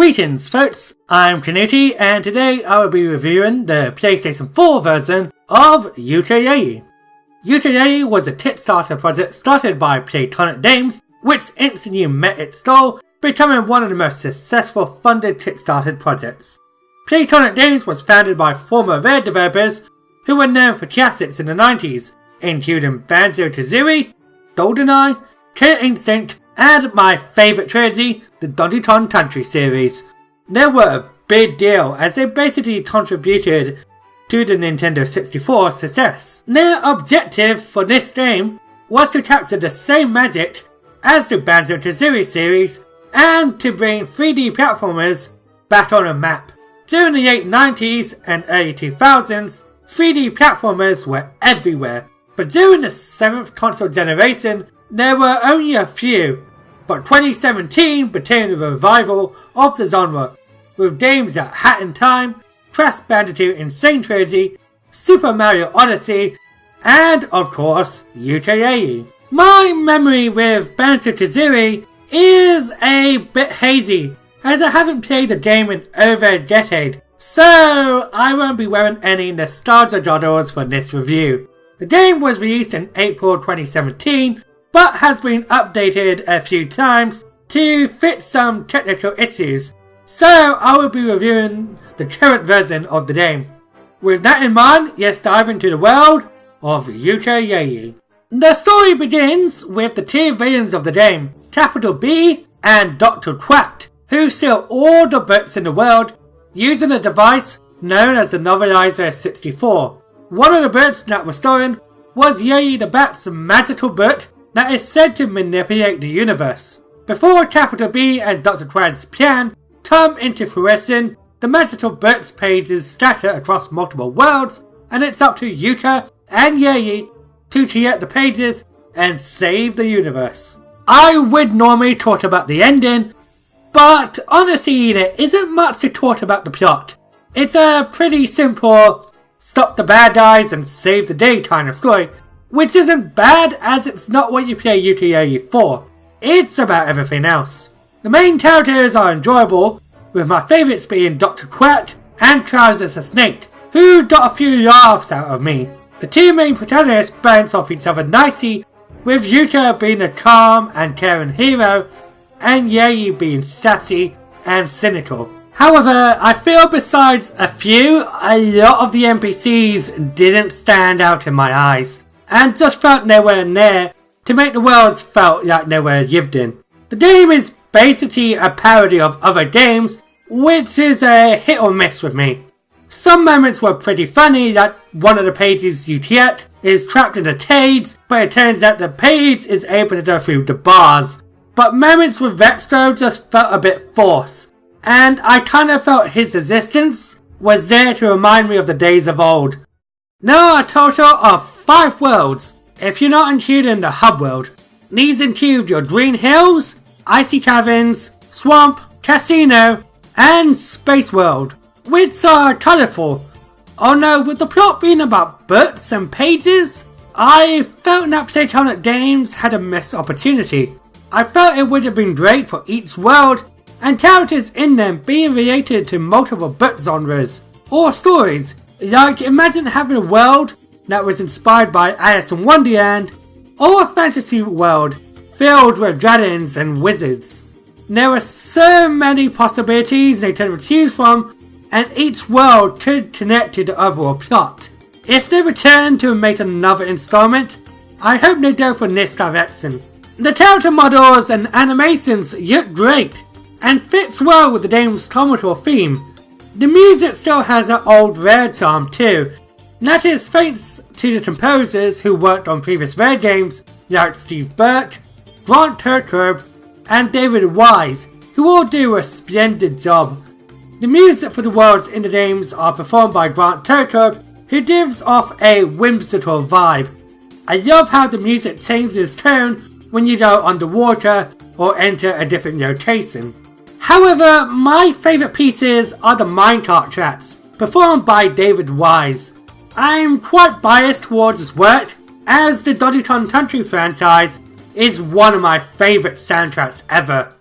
Greetings folks, I'm Tanooki and today I will be reviewing the PlayStation 4 version of Yooka Laylee. Yooka Laylee was a Kickstarter project started by Playtonic Games, which instantly met its goal, becoming one of the most successful funded Kickstarter projects. Playtonic Games was founded by former Rare developers who were known for classics in the 90s, including Banjo-Kazooie, GoldenEye, Killer Instinct, and my favourite trilogy, the Donkey Kong Country series. They were a big deal as they basically contributed to the Nintendo 64's success. Their objective for this game was to capture the same magic as the Banjo-Kazooie series and to bring 3D platformers back on a map. During the late 90s and early 2000s, 3D platformers were everywhere, but during the 7th console generation, there were only a few. But 2017 became the revival of the genre, with games like Hat in Time, Crash Bandicoot Insane Trilogy, Super Mario Odyssey, and of course, Yooka Laylee. My memory with Banjo-Kazooie is a bit hazy, as I haven't played the game in over a decade, so I won't be wearing any nostalgia goggles for this review. The game was released in April 2017, but has been updated a few times to fit some technical issues, so I will be reviewing the current version of the game. With that in mind, let's dive into the world of Yooka Laylee. The story begins with the two villains of the game, Capital B and Dr. Quack, who steal all the books in the world using a device known as the Novelizer 64. One of the books that was stolen was Laylee the Bat's magical book that is said to manipulate the universe. Before Capital B and Dr. Quack's plan come into fruition, the magical book's pages scatter across multiple worlds, and it's up to Yooka and Laylee to collect the pages and save the universe. I would normally talk about the ending, but honestly there isn't much to talk about the plot. It's a pretty simple stop the bad guys and save the day kind of story, which isn't bad as it's not what you play Yooka Laylee for. It's about everything else. The main characters are enjoyable, with my favourites being Dr. Quack and Trousers the Snake, who got a few laughs out of me. The two main protagonists bounce off each other nicely, with Yooka being a calm and caring hero, and Laylee being sassy and cynical. However, I feel besides a lot of the NPCs didn't stand out in my eyes, and just felt nowhere near to make the worlds felt like they were lived in. The game is basically a parody of other games, which is a hit or miss with me. Some moments were pretty funny, like one of the pages you get is trapped in a cage, but it turns out the page is able to go through the bars. But moments with Vextro just felt a bit forced, and I kinda felt his existence was there to remind me of the days of old. There are a total of 5 worlds, if you're not including the hub world. These include your Green Hills, Icy Caverns, Swamp, Casino, and Space World, which are colourful. Oh no, with the plot being about books and pages, I felt that Playtonic Games had a missed opportunity. I felt it would have been great for each world, and characters in them being related to multiple book genres or stories. Like, imagine having a world that was inspired by Alice in Wonderland, or a fantasy world filled with dragons and wizards. There were so many possibilities they could choose from, and each world could connect to the overall plot. If they return to make another installment, I hope they go for this direction. The character models and animations look great, and fits well with the game's comical theme. The music still has that old Rare charm too. That is thanks to the composers who worked on previous Rare games like Steve Burke, Grant Kirkhope, and David Wise, who all do a splendid job. The music for the worlds in the games are performed by Grant Kirkhope, who gives off a whimsical vibe. I love how the music changes tone when you go underwater or enter a different location. However, my favourite pieces are the minecart tracks, performed by David Wise. I'm quite biased towards his work, as the Donkey Kong Country franchise is one of my favourite soundtracks ever.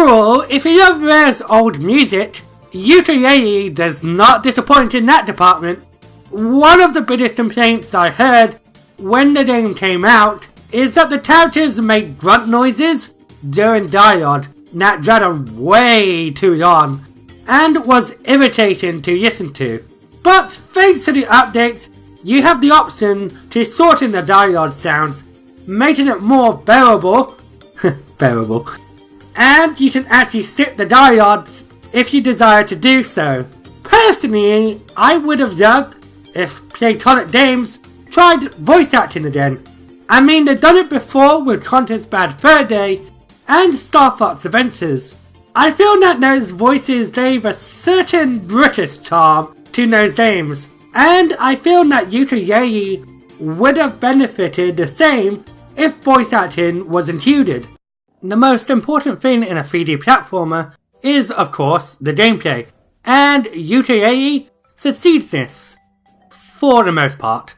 Overall, if you love Rare's old music, Yooka Laylee does not disappoint in that department. One of the biggest complaints I heard when the game came out is that the characters made grunt noises during dialogue that dragged on way too long and was irritating to listen to. But thanks to the updates, you have the option to sort in the dialogue sounds, making it more bearable, and you can actually skip the dialogues if you desire to do so. Personally, I would have loved if Playtonic Games tried voice acting again. I mean, they've done it before with Contest Bad Fur Day and Star Fox Adventures. I feel that those voices gave a certain British charm to those games, and I feel that Yooka Laylee would have benefited the same if voice acting was included. The most important thing in a 3D platformer is, of course, the gameplay, and Yooka Laylee succeeds this, for the most part.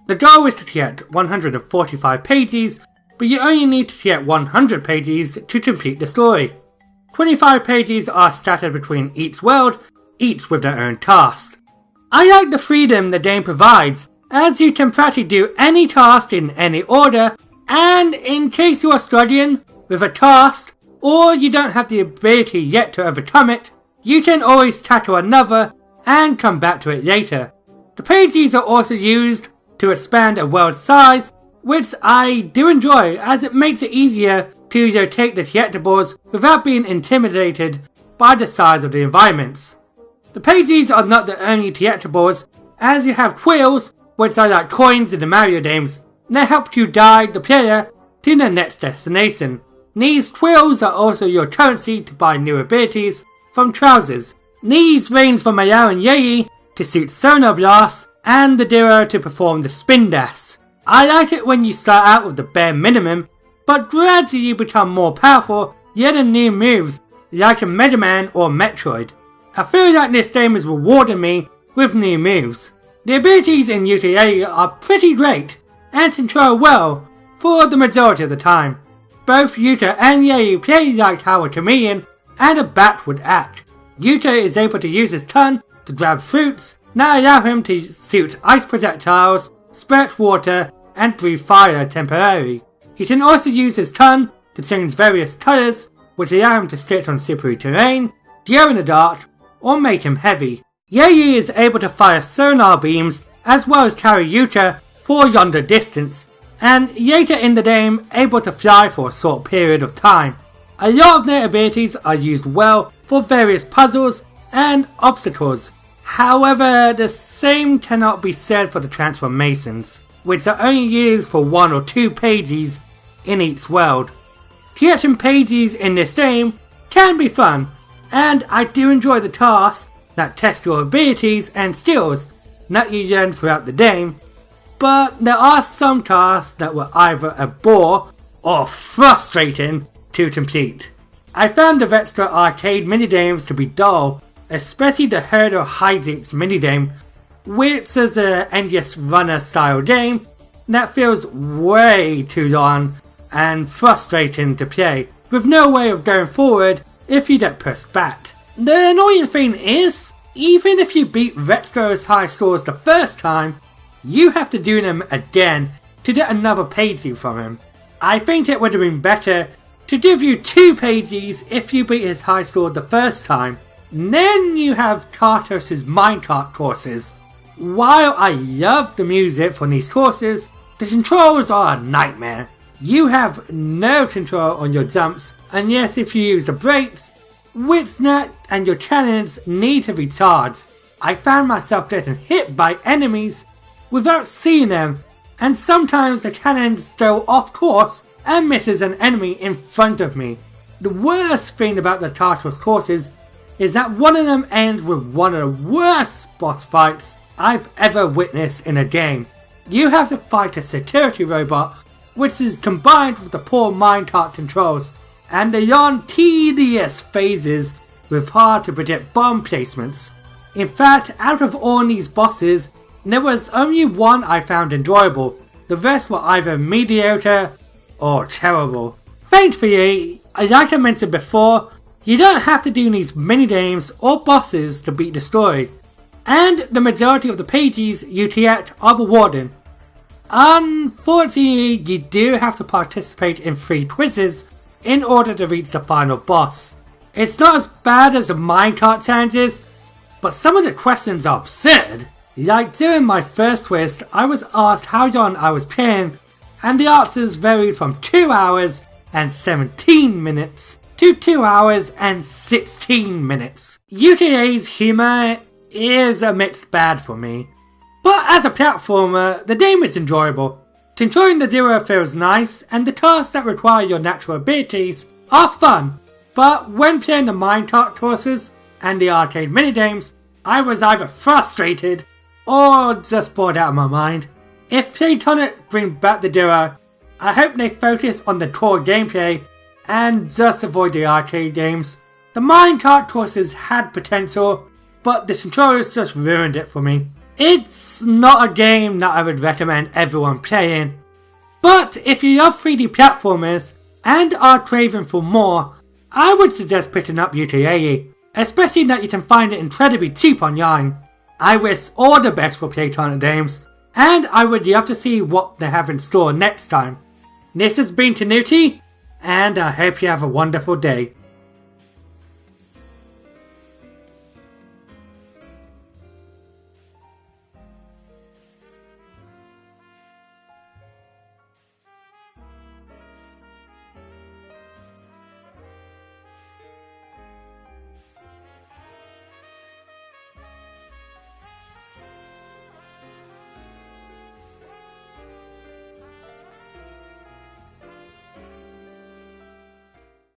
The goal is to get 145 pages, but you only need to get 100 pages to complete the story. 25 pages are scattered between each world, each with their own task. I like the freedom the game provides, as you can practically do any task in any order, and in case you are struggling with a task, or you don't have the ability yet to overcome it, you can always tackle another and come back to it later. The pages are also used to expand a world size, which I do enjoy as it makes it easier to rotate the collectibles without being intimidated by the size of the environments. The pages are not the only collectibles, as you have quills, which are like coins in the Mario games, and they help you guide the player to the next destination. These quills are also your currency to buy new abilities from trousers. These range from allowing Laylee to shoot sonar blasts and the Dira to perform the spin dash. I like it when you start out with the bare minimum, but gradually you become more powerful, yet in new moves like a Mega Man or Metroid. I feel like this game is rewarding me with new moves. The abilities in Yooka Laylee are pretty great and control well for the majority of the time. Both Yooka and Laylee play like how a chameleon and a bat would act. Yooka is able to use his tongue to grab fruits that allow him to shoot ice projectiles, spurt water, and breathe fire temporarily. He can also use his tongue to change various colours, which allow him to skate on slippery terrain, glow in the dark, or make him heavy. Laylee is able to fire sonar beams as well as carry Yooka for a longer distance, and later in the game able to fly for a short period of time. A lot of their abilities are used well for various puzzles and obstacles. However, the same cannot be said for the transformations, which are only used for 1 or 2 pages in each world. Collecting pages in this game can be fun, and I do enjoy the tasks that test your abilities and skills that you learn throughout the game, but there are some tasks that were either a bore or frustrating to complete. I found the extra arcade minigames to be dull, especially the hurdle hijinks minigame, which is an endless runner style game that feels way too long and frustrating to play, with no way of going forward if you get pushed back. The annoying thing is, even if you beat Retro's high scores the first time, you have to do them again to get another pagey from him. I think it would have been better to give you 2 pages if you beat his high score the first time. Then you have Kartos' minecart courses. While I love the music for these courses, the controls are a nightmare. You have no control on your jumps unless if you use the brakes, which net and your cannons need to be charged. I found myself getting hit by enemies without seeing them, and sometimes the cannons go off course and misses an enemy in front of me. The worst thing about the Tartarus courses is that one of them ends with one of the worst boss fights I've ever witnessed in a game. You have to fight a security robot, which is combined with the poor minecart controls and the long tedious phases with hard to predict bomb placements. In fact, out of all these bosses, there was only one I found enjoyable. The rest were either mediocre or terrible. Thankfully, like I mentioned before, You don't have to do these mini-games or bosses to beat the story, and the majority of the pages you collect are rewarding. Unfortunately, you do have to participate in 3 quizzes in order to reach the final boss. It's not as bad as the minecart challenges, but some of the questions are absurd. Like during my first quiz, I was asked how long I was playing, and the answers varied from 2 hours and 17 minutes to 2 hours and 16 minutes. Yooka-Laylee's humour is a mixed bag for me, but as a platformer, the game is enjoyable. Controlling the duo feels nice, and the tasks that require your natural abilities are fun, but when playing the minecart courses and the arcade minigames, I was either frustrated or just bored out of my mind. If Playtonic bring back the duo, I hope they focus on the core gameplay and just avoid the arcade games. The minecart courses had potential, but the controllers just ruined it for me. It's not a game that I would recommend everyone playing, but if you love 3D platformers and are craving for more, I would suggest picking up Yooka Laylee, especially that you can find it incredibly cheap online. I wish all the best for Playtonic Games, and I would love to see what they have in store next time. This has been Tanooki, and I hope you have a wonderful day.